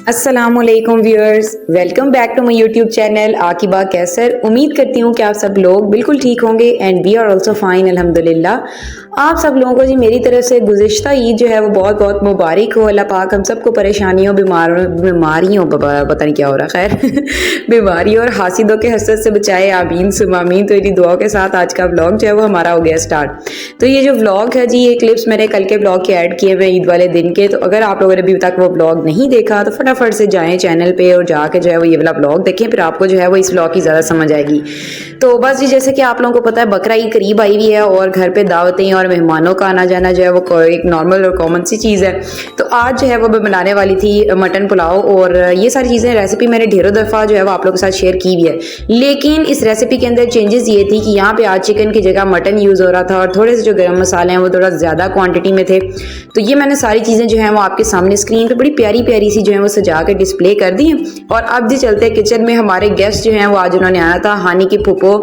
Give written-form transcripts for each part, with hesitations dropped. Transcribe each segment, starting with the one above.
अस्सलामुअलैकुम viewers, welcome back to my YouTube channel Aqiba Qaiser. उम्मीद करती हूँ कि आप सब लोग बिल्कुल ठीक होंगे and we are also fine अल्हम्दुलिल्लाह। आप सब लोगों को जी मेरी तरफ से गुज़िश्ता ईद जो है वो बहुत बहुत मुबारक हो। अल्लाह पाक हम सबको परेशानियों बीमारियों पता नहीं क्या हो रहा, खैर बीमारियों और हासिदों के हसद से बचाए, आमीन सुम आमीन। तो इन्हीं दुआओं के साथ आज का व्लॉग जो है वो हमारा हो गया स्टार्ट। तो ये जो व्लॉग है जी, ये क्लिप्स मैंने कल के व्लॉग के ऐड किए हुए ईद वाले दिन के। तो अगर आप लोगों ने अभी तक वो व्लॉग नहीं देखा तो फटाफट से जाएं चैनल पे और जाके जो है वो ये वाला व्लॉग देखें, फिर आपको जो है वो इस व्लॉग की ज़्यादा समझ आएगी। तो बस जी, जैसे कि आप लोगों को पता है बकरा ईद करीब आई हुई है और घर पे दावतें और मेहमानों का आना जाना जो है वो एक नॉर्मल और कॉमन सी चीज़ है। तो आज जो है वो मैं बनाने वाली थी मटन पुलाव, और ये सारी चीज़ें रेसिपी मैंने ढेरों दफ़ा जो है वो आप लोगों के साथ शेयर की हुई है, लेकिन इस रेसिपी के अंदर चेंजेस ये थी कि यहाँ पे आज चिकन की जगह मटन यूज़ हो रहा था और थोड़े से जो गर्म मसाले हैं वो थोड़ा ज़्यादा क्वान्टिटी में थे। तो ये मैंने सारी चीज़ें जो है वो आपके सामने स्क्रीन पर बड़ी प्यारी प्यारी सी जो है वो सजा के डिस्प्ले कर दी हैं। और अब जी चलते हैं किचन में। हमारे गेस्ट जो हैं वो आज उन्होंने आना था, हानी की फूफो,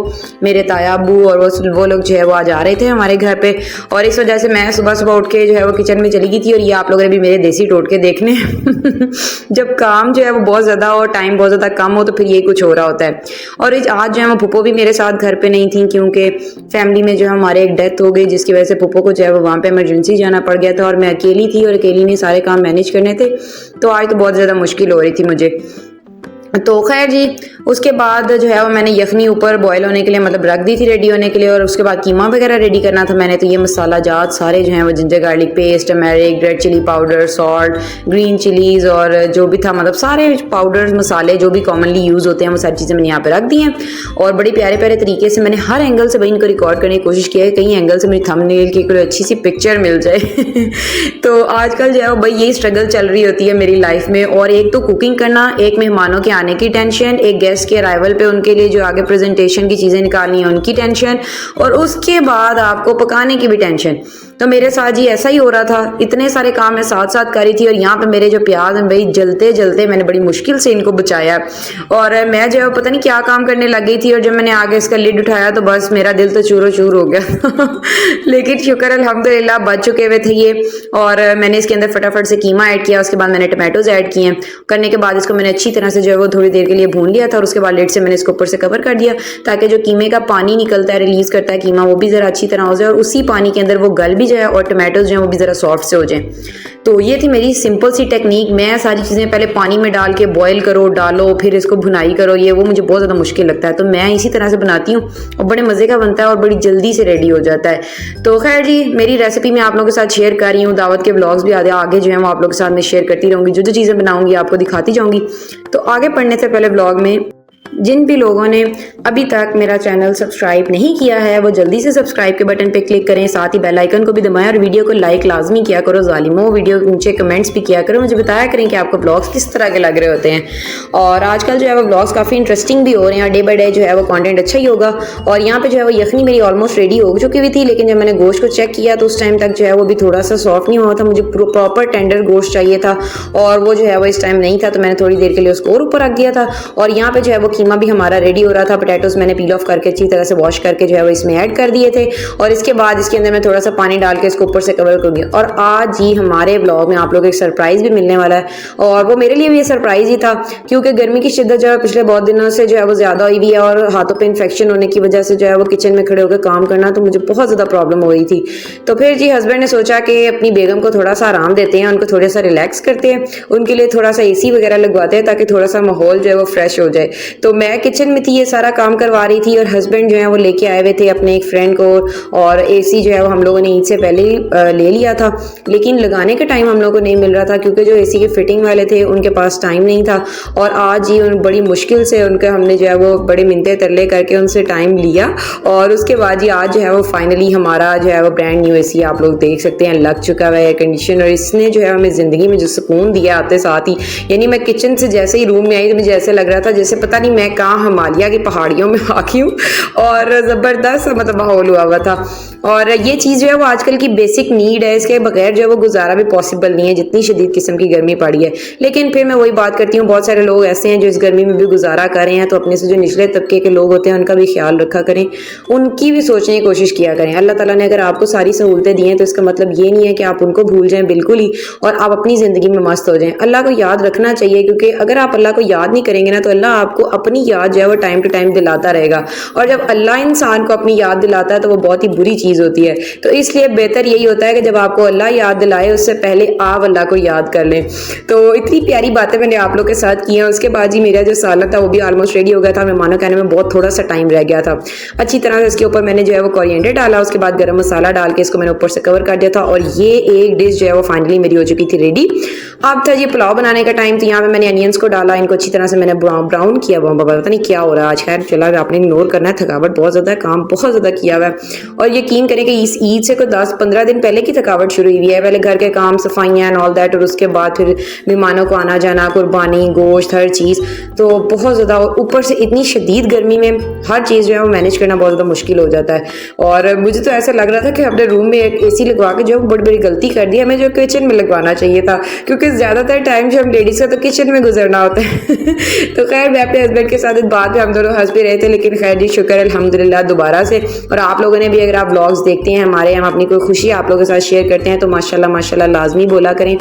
मेरे ताया अबू और वो लोग जो है वो आज आ रहे थे हमारे घर पे। और इस वजह से मैं सुबह सुबह उठ के जो है वो किचन में चली गई थी। और ये आप लोगों ने भी मेरे देसी टोटके देखने जब काम जो है वो बहुत ज़्यादा और टाइम बहुत ज़्यादा कम हो तो फिर ये कुछ हो रहा होता है। और आज जो है वो फूफो भी मेरे साथ घर पे नहीं थी, क्योंकि फैमिली में जो हमारे एक डेथ हो गई, जिसकी वजह से फूफो को जो है वो वहाँ पे इमरजेंसी जाना पड़ गया था और मैं अकेली थी और अकेली ने सारे काम मैनेज करने थे। तो आज तो बहुत ज़्यादा मुश्किल हो रही थी मुझे। तो खैर जी, उसके बाद जो है वो मैंने यखनी ऊपर बॉयल होने के लिए मतलब रख दी थी रेडी होने के लिए। और उसके बाद कीमा वगैरह रेडी करना था मैंने। तो ये मसाला जात सारे जो हैं वो ginger garlic paste, turmeric, red chilli powder, salt, green chillies और जो भी था मतलब सारे पाउडर मसाले जो भी कॉमनली यूज़ होते हैं वो सारी चीज़ें मैंने यहाँ पे रख दी हैं। और बड़ी प्यारे प्यारे तरीके से मैंने हर एंगल से भाई इनको रिकॉर्ड करने की कोशिश की है, कई एंगल से मेरी थंबनेल की कोई अच्छी सी पिक्चर मिल जाए तो आजकल जो है भाई यही स्ट्रगल चल रही होती है मेरी लाइफ में। और एक तो कुकिंग करना, एक मेहमानों के आने की टेंशन, एक गेस्ट के अराइवल पे उनके लिए जो आगे प्रेजेंटेशन की चीज़ें निकालनी है उनकी टेंशन, और उसके बाद आपको पकाने की भी टेंशन। तो मेरे साथ जी ऐसा ही हो रहा था, इतने सारे काम मैं साथ साथ करी थी। और यहाँ पे मेरे जो प्याज हैं भाई जलते जलते मैंने बड़ी मुश्किल से इनको बचाया। और मैं जो है पता नहीं क्या काम करने लग गई थी, और जब मैंने आगे इसका लिड उठाया तो बस मेरा दिल तो चूरो चूर हो गया लेकिन शुक्र अल्हम्दुलिल्लाह बच चुके हुए थे ये। और मैंने इसके अंदर फटाफट से कीमा ऐड किया, उसके बाद मैंने टमाटोज ऐड किए। करने के बाद इसको मैंने अच्छी तरह से जो है वो थोड़ी देर के लिए भून लिया था। और उसके बाद लिड से मैंने इसको ऊपर से कवर कर दिया ताकि जो कीमे का पानी निकलता है, रिलीज करता है कीमा, वो भी ज़रा अच्छी तरह हो जाए और उसी पानी के अंदर वो गल भी जाए और टमाटोज जो है वो भी ज़रा सॉफ्ट से हो जाए। तो ये थी मेरी सिंपल सी टेक्निक। मैं सारी चीज़ें पहले पानी में डाल के बॉयल करो, डालो, फिर इसको भुनाई करो, ये वो मुझे बहुत ज़्यादा मुश्किल लगता है। तो मैं इसी तरह से बनाती हूँ और बड़े मज़े का बनता है और बड़ी जल्दी से रेडी हो जाता है। तो खैर जी, मेरी रेसिपी मैं आप लोगों के साथ शेयर कर रही हूँ। दावत के ब्लॉग्स भी आगे जो है वो आप लोगों के साथ में शेयर करती रहूँगी। जो जो चीज़ें बनाऊँगी आपको दिखाती जाऊँगी। तो आगे पढ़ने से पहले ब्लॉग में जिन भी लोगों ने अभी तक मेरा चैनल सब्सक्राइब नहीं किया है वो जल्दी से सब्सक्राइब के बटन पे क्लिक करें, साथ ही बेल आइकन को भी दबाएं और वीडियो को लाइक लाजमी किया करो ज़ालिमो। वीडियो के नीचे कमेंट्स भी किया करो, मुझे बताया करें कि आपको ब्लॉग्स किस तरह के लग रहे होते हैं। और आजकल जो है वो ब्लॉग्स काफ़ी इंटरेस्टिंग भी हो रहे हैं और डे बाई डे जो है वो कंटेंट अच्छा ही होगा। और यहाँ पे जो है वो यखनी मेरी ऑलमोस्ट रेडी हो चुकी हुई थी, लेकिन जब मैंने गोश्त को चेक किया तो उस टाइम तक जो है वो भी थोड़ा सा सॉफ्ट नहीं हुआ था। मुझे प्रॉपर टेंडर गोश्त चाहिए था और वो जो है वो इस टाइम नहीं था। तो मैंने थोड़ी देर के लिए उसको और ऊपर रख दिया था। और यहाँ पे जो है वो कीमा भी हमारा रेडी हो रहा था। पोटैटोस मैंने पील ऑफ करके अच्छी तरह से वॉश करके जो है वो इसमें ऐड कर दिए थे। और इसके बाद इसके अंदर मैं थोड़ा सा पानी डाल के इसको ऊपर से कवर करूँगी। और आज ही हमारे ब्लॉग में आप लोगों को एक सरप्राइज भी मिलने वाला है, और वो मेरे लिए भी ये सरप्राइज ही था, क्योंकि गर्मी की शिद्दत जो है पिछले बहुत दिनों से जो है वो ज़्यादा हुई हुई है और हाथों पे इन्फेक्शन होने की वजह से जो है वो किचन में खड़े होकर काम करना तो मुझे बहुत ज़्यादा प्रॉब्लम हो रही थी। तो फिर जी हस्बैंड ने सोचा कि अपनी बेगम को थोड़ा सा आराम देते हैं, उनको थोड़ा सा रिलैक्स करते हैं, उनके लिए थोड़ा सा AC वगैरह लगवाते हैं ताकि थोड़ा सा माहौल जो है वो फ्रेश हो जाए। तो मैं किचन में थी, ये सारा काम करवा रही थी और हस्बैंड जो है वो लेके आए हुए थे अपने एक फ्रेंड को। और AC जो है वो हम लोगों ने ईद से पहले ही ले लिया था, लेकिन लगाने का टाइम हम लोगों को नहीं मिल रहा था क्योंकि जो AC के फिटिंग वाले थे उनके पास टाइम नहीं था। और आज ही बड़ी मुश्किल से उनके हमने जो है वो बड़े मिन्नतें तरले करके उनसे टाइम लिया। और उसके बाद ही आज जो है वो फाइनली हमारा जो है वो ब्रांड न्यू AC आप लोग देख सकते हैं लग चुका है, एयर कंडीशन। और इसने जो है हमें ज़िंदगी में जो सुकून दिया आते साथ ही, यानी मैं किचन से जैसे ही रूम में आई तो मुझे ऐसे लग रहा था जैसे पता नहीं मैं कहाँ हिमालय की पहाड़ियों में आ गई हूँ और ज़बरदस्त मतलब माहौल हुआ था। और ये चीज़ जो है वो आजकल की बेसिक नीड है, इसके बगैर जो है वो गुजारा भी पॉसिबल नहीं है, जितनी शदीद किस्म की गर्मी पड़ी है। लेकिन फिर मैं वही बात करती हूँ, बहुत सारे लोग ऐसे हैं जो इस गर्मी में भी गुजारा कर रहे हैं, तो अपने से जो निचले तबके के लोग होते हैं उनका भी ख्याल रखा करें, उनकी भी सोचने की कोशिश किया करें। अल्लाह ताला ने अगर आपको सारी सहूलतें दी हैं तो इसका मतलब ये नहीं है कि आप उनको भूल जाएं बिल्कुल ही और आप अपनी ज़िंदगी में मस्त हो जाएं। अल्लाह को याद रखना चाहिए, क्योंकि अगर आप अल्लाह को याद नहीं करेंगे ना तो अल्लाह आपको अपनी याद जो है वो टाइम टू टाइम दिलाता रहेगा। और जब अल्लाह इंसान को अपनी याद दिलाता है तो वो बहुत ही बुरी चीज़ होती है। तो इसलिए बेहतर यही होता है कि जब आपको अल्लाह याद दिलाए उससे पहले आप अल्लाह को याद कर लें। तो इतनी प्यारी बातें मैंने आप लोग के साथ की हैं। उसके बाद जी मेरा जो सालन था वो भी ऑलमोस्ट रेडी हो गया था। मेहमानों के आने में बहुत थोड़ा सा टाइम रह गया था। अच्छी तरह से इसके ऊपर मैंने जो है वो कोरिएंडर डाला, उसके बाद गरम मसाला डाल के इसको मैंने ऊपर से कवर कर दिया था और ये एक डिश जो है वो फाइनली मेरी हो चुकी थी रेडी। अब था ये पुलाव बनाने का टाइम, तो यहाँ पे मैंने अनियंस को डाला, इनको अच्छी तरह से मैंने ब्राउन किया। पता नहीं क्या हो रहा है आज, खैर चला आपने इग्नोर करना है, थकावट बहुत ज़्यादा है, काम बहुत ज़्यादा किया हुआ है। और यकीन करें कि इस ईद से कोई 10-15 दिन पहले की थकावट शुरू हुई है। पहले घर के काम, सफाइयाँ एंड ऑल दैट, और उसके बाद फिर मेहमानों को आना जाना, कुर्बानी, गोश्त, हर चीज़, तो बहुत ज़्यादा। और ऊपर से इतनी शदीद गर्मी में हर चीज़ जो है वो मैनेज करना बहुत ज़्यादा मुश्किल हो जाता है। और मुझे तो ऐसा लग रहा था कि अपने रूम में एक AC लगवा के जो बड़ी बड़ी गलती कर दी, हमें जो किचन में लगवाना चाहिए था, क्योंकि ज़्यादातर टाइम जो हम लेडीज़ का तो किचन में गुजरना होता है। तो खैर मैं अपने हस्बैंड के साथ इस बात में हम दोनों हंस भी रहे थे, लेकिन खैर जी शुक्र अल्हम्दुलिल्लाह दोबारा से। और आप लोगों ने भी अगर आप व्लॉग्स देखते हैं हमारे, हम अपनी कोई खुशी आप लोगों के साथ शेयर करते हैं तो माशाल्लाह माशाल्लाह लाजमी बोला करें।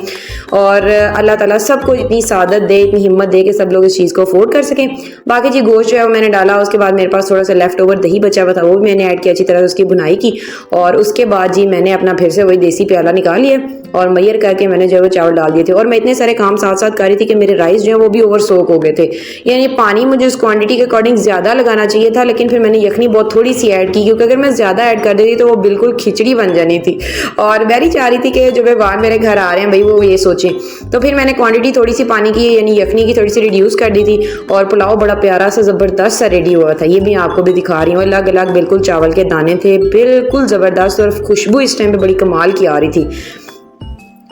और अल्लाह ताला सबको इतनी सादत दे, इतनी हिम्मत दे कि सब लोग इस चीज़ को अफोर्ड कर सकें। बाकी जी गोश्त जो है वो मैंने डाला, उसके बाद मेरे पास थोड़ा सा लेफ्ट ओवर दही बचा हुआ था, वो भी मैंने ऐड किया, अच्छी तरह से उसकी भुनाई की। और उसके बाद जी मैंने अपना फिर से वही देसी प्याला निकाल लिया और मैयर करके मैंने जो है वो चावल डाल दिए थे। और मैं इतने सारे काम साथ साथ कर रही थी कि मेरे राइस जो है वो भी ओवर सोक हो गए थे, यानी पानी मुझे उस क्वांटिटी के अकॉर्डिंग ज़्यादा लगाना चाहिए था, लेकिन फिर मैंने यखनी बहुत थोड़ी सी ऐड की, क्योंकि अगर मैं ज़्यादा ऐड कर देती तो वो बिल्कुल खिचड़ी बन जानी थी। और मैं नहीं चाह रही थी कि जो मेहमान मेरे घर आ रहे हैं भाई वो ये सोचें, तो फिर मैंने क्वांटिटी थोड़ी सी पानी की यानी यखनी की थोड़ी सी रिड्यूस कर दी थी। और पुलाव बड़ा प्यारा सा ज़बरदस्त सा रेडी हुआ था, ये भी आपको भी दिखा रही हूँ। अलग अलग बिल्कुल चावल के दाने थे, बिल्कुल ज़बरदस्त, और खुशबू इस टाइम पे बड़ी कमाल की आ रही थी।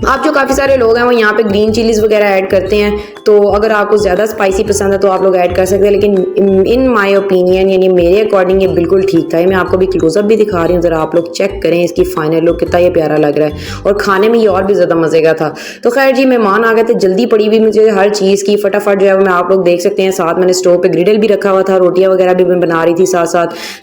आप जो काफ़ी सारे लोग हैं वो यहाँ पे ग्रीन चिलीज़ वगैरह ऐड करते हैं, तो अगर आपको ज़्यादा स्पाइसी पसंद है तो आप लोग ऐड कर सकते हैं, लेकिन इन माय ओपिनियन यानी मेरे अकॉर्डिंग ये बिल्कुल ठीक था। मैं आपको भी क्लोजअप भी दिखा रही हूँ, ज़रा आप लोग चेक करें इसकी फाइनल लुक, कितना ये प्यारा लग रहा है और खाने में ये और भी ज़्यादा मज़े का था। तो खैर जी मेहमान आ गए थे, जल्दी पड़ी हुई मुझे हर चीज़ की, फटाफट जो है मैं आप लोग देख सकते हैं। साथ मैंने स्टोव पर ग्रिडल भी रखा हुआ था, रोटियाँ वगैरह भी मैं बना रही थी साथ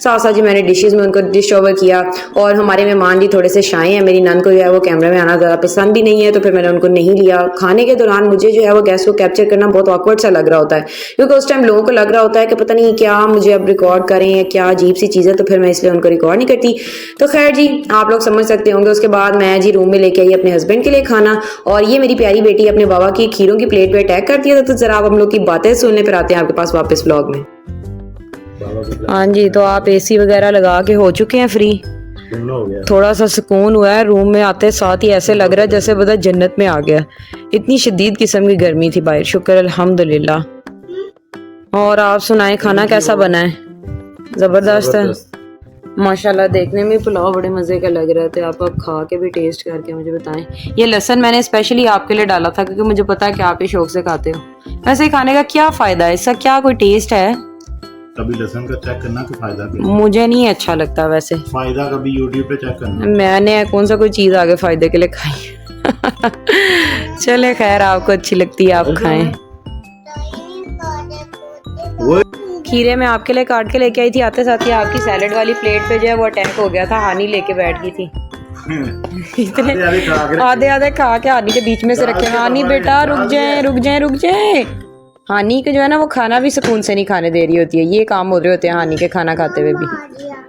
साथ जी मैंने डिशेज़ में उनको डिश ओवर किया। और हमारे मेहमान जी थोड़े से शाय हैं, मेरी नंद को जो है वो कैमरे में आना ज़्यादा पसंद भी नहीं है, तो फिर मैंने उनको नहीं लिया। खाने के दौरान मुझे जो है वो गैस को कैप्चर करना बहुत ऑकवर्ड सा लग रहा होता है, क्योंकि उस टाइम लोगों को लग रहा होता है कि पता नहीं क्या मुझे अब रिकॉर्ड करें या क्या अजीब सी चीज़ है, तो फिर मैं इसलिए उनको रिकॉर्ड नहीं करती। तो खैर जी आप लोग समझ सकते होंगे। उसके बाद मैं जी रूम में लेके आई अपने हस्बैंड के लिए खाना, और ये मेरी प्यारी बेटी अपने बाबा की खीरों की प्लेट पे अटैक करती है। तो जरा आप हम लोग की बातें सुनने पर आते हैं आपके पास वापस व्लॉग में। हाँ जी, तो आप AC वगैरह लगा के हो चुके हैं फ्री, थोड़ा सा सुकून हुआ है। रूम में आते साथ ही ऐसे लग रहा है जैसे पता जन्नत में आ गया, इतनी शदीद किस्म की गर्मी थी बाहर, शुक्र अल्हम्दुलिल्लाह। और आप सुनाएं खाना कैसा बना है? जबरदस्त है माशाल्लाह, देखने में पुलाव बड़े मज़े का लग रहा था। आप खा के भी टेस्ट करके मुझे बताएं। ये लहसुन मैंने स्पेशली आपके लिए डाला था क्योंकि मुझे पता है कि आप ये शौक से खाते हो। वैसे खाने का क्या फ़ायदा है, इसका क्या कोई टेस्ट है? कभी लहसुन का चेक करना कि फायदा क्या? मुझे नहीं अच्छा लगता वैसे फायदा कभी YouTube पे चेक करना। मैंने कौन सा कोई चीज़ आगे फ़ायदे के लिए खाई। चले खैर, आपको अच्छी लगती है आप खाएं। खीरे में आपके लिए काट के लेके आई थी, आते साथ ही आपकी सैलेड वाली प्लेट पे जो है वो अटैक हो गया था, हानी लेके बैठ गई थी। इतने आधे खा के हानी के बीच में से रखे। हानी बेटा रुक जाए। हानी के जो है ना वो खाना भी सुकून से नहीं खाने दे रही होती है, ये काम हो रहे होते हैं हानी के खाना खाते हुए भी।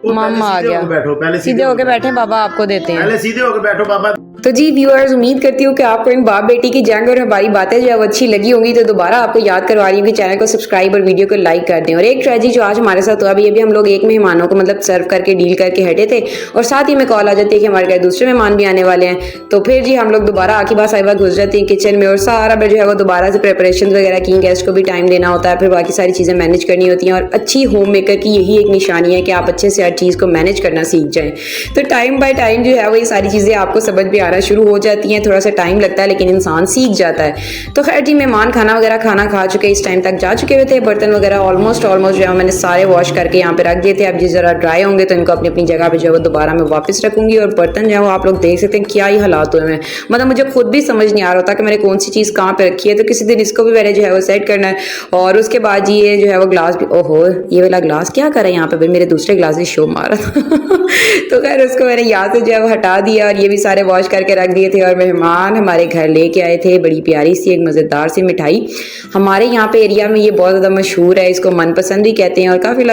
मामा आ गया, सीधे होके बैठे, बाबा आपको देते हैं। पहले सीधे होके बैठो बाबा। तो जी व्यूअर्स, उम्मीद करती हूँ कि आपको इन बाप बेटी की जंग और हमारी बातें जो है वो अच्छी लगी होंगी। तो दोबारा आपको याद करवा रही हूँ कि चैनल को सब्सक्राइब और वीडियो को लाइक कर दें। और एक ट्रेजेडी जो आज हमारे साथ हुआ, अभी अभी हम लोग एक मेहमानों को मतलब सर्व करके डील करके हटे थे और साथ ही में कॉल आ जाती है कि हमारे घर दूसरे मेहमान भी आने वाले हैं। तो फिर जी हम लोग दोबारा आकिबा साहिबा घुस जाती हैं किचन में और सारा जो है वो दोबारा से प्रिपरेशन वगैरह की, गेस्ट को भी टाइम देना होता है, फिर बाकी सारी चीज़ें मैनेज करनी होती हैं। और अच्छी होम मेकर की यही एक निशानी है कि आप अच्छे से हर चीज़ को मैनेज करना सीख जाएं। तो टाइम बाय टाइम जो है वो ये सारी चीज़ें आपको समझ में आना शुरू हो जाती हैं। थोड़ा सा टाइम लगता है लेकिन इंसान सीख जाता है। तो खैर जी, मेहमान खाना वगैरह खाना खा चुके, इस टाइम तक जा चुके हुए थे। बर्तन वगैरह ऑलमोस्ट जो है मैंने सारे वॉश करके यहाँ पे रख दिए थे। अब जिस ज़रा ड्राई होंगे तो इनको अपनी अपनी जगह पे जो है वो दोबारा मैं वापस रखूंगी। और बर्तन जो है वो आप लोग देख सकते हैं क्या ही हालात हुए हैं, मतलब मुझे खुद भी समझ नहीं आ रहा था कि मैंने कौन सी चीज़ कहाँ पे रखी है। तो किसी दिन इसको भी मैंने जो है वो सेट करना है। और उसके बाद ये जो है वो ग्लास भी, ओहो ये वाला ग्लास क्या कर रहा है यहाँ पे भाई, मेरे दूसरे ग्लास से शो मारा था तो खैर उसको मैंने यहाँ से जो है वो हटा दिया। और ये भी सारे वॉश करके रख दिए थे। और मेहमान हमारे घर लेके आए थे बड़ी प्यारी सी एक मज़ेदार सी मिठाई। हमारे यहाँ पे एरिया में ये बहुत ज़्यादा मशहूर है, इसको मनपसंद भी कहते हैं। और काफ़ी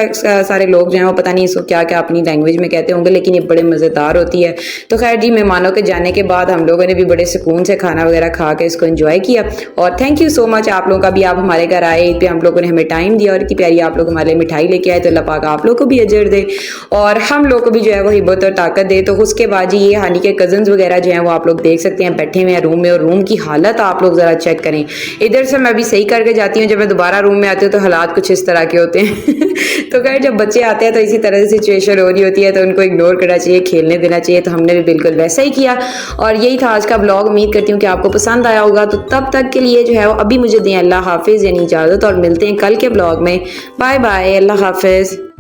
सारे लोग जो हैं वो पता नहीं इसको क्या क्या अपनी लैंग्वेज में कहते होंगे, लेकिन ये बड़े मज़ेदार होती है। तो खैर जी, मेहमानों के जाने के बाद हम लोगों ने भी बड़े सुकून से खाना वगैरह खा के इसको एंजॉय किया। और थैंक यू सो मच आप लोगों का भी, आप हमारे घर आए, ईद पे हम लोगों ने हमें टाइम दिया और इतनी प्यारी आप लोग हमारे लिए मिठाई लेके आए। तो अल्लाह पाक आप लोग को भी अजर दे और हम लोग को भी जो है वो हिम्मत और ताकत दे। तो उसके बाद जी ये हानि के कजन्स वगैरह जो हैं वो आप लोग देख सकते हैं बैठे हुए हैं रूम में। और रूम की हालत आप लोग ज़रा चेक करें। इधर से मैं अभी सही करके जाती हूँ, जब मैं दोबारा रूम में आती हूँ तो हालात कुछ इस तरह के होते हैं तो खैर जब बच्चे आते हैं तो इसी तरह से सिचुएशन हो रही होती है, तो उनको इग्नोर करना चाहिए, खेलने देना चाहिए। तो हमने भी बिल्कुल वैसा ही किया। और यही था आज का ब्लॉग। उम्मीद करती हूँ कि आपको पसंद आया होगा। तो तब तक के लिए जो है वो अभी मुझे दें अल्लाह हाफिज़ यानी इजाज़त, और मिलते हैं कल के ब्लॉग में। बाय बाय, अल्लाह हाफिज़।